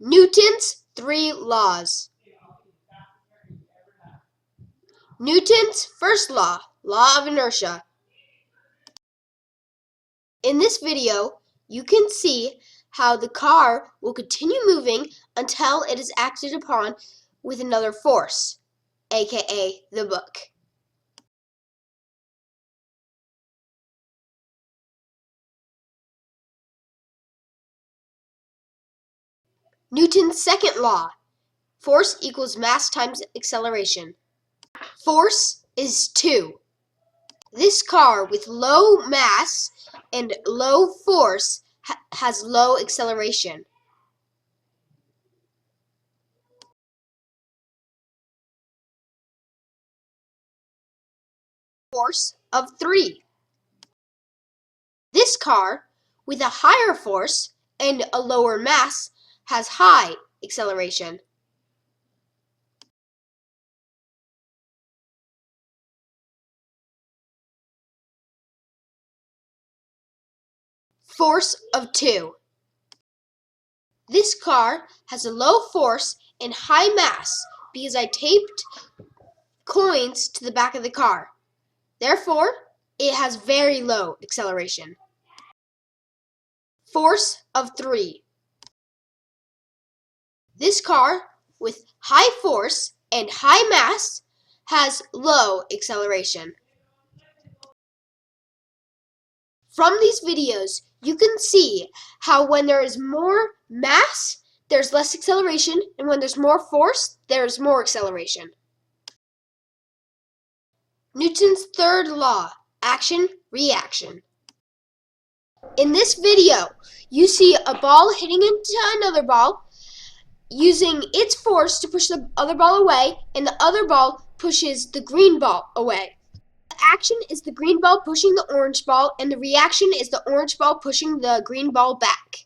Newton's three laws. Newton's first law, law of inertia. In this video, you can see how the car will continue moving until it is acted upon with another force, aka the book. Newton's second law, force equals mass times acceleration. Force is 2. This car with low mass and low force has low acceleration. Force of 3. This car with a higher force and a lower mass has high acceleration. Force of 2. This car has a low force and high mass because I taped coins to the back of the car. Therefore, it has very low acceleration. Force of 3. This car with high force and high mass has low acceleration. From these videos, you can see how when there is more mass, there's less acceleration, and when there's more force, there's more acceleration. Newton's third law, action-reaction. In this video, you see a ball hitting into another ball, using its force to push the other ball away, and the other ball pushes the green ball away. The action is the green ball pushing the orange ball, and the reaction is the orange ball pushing the green ball back.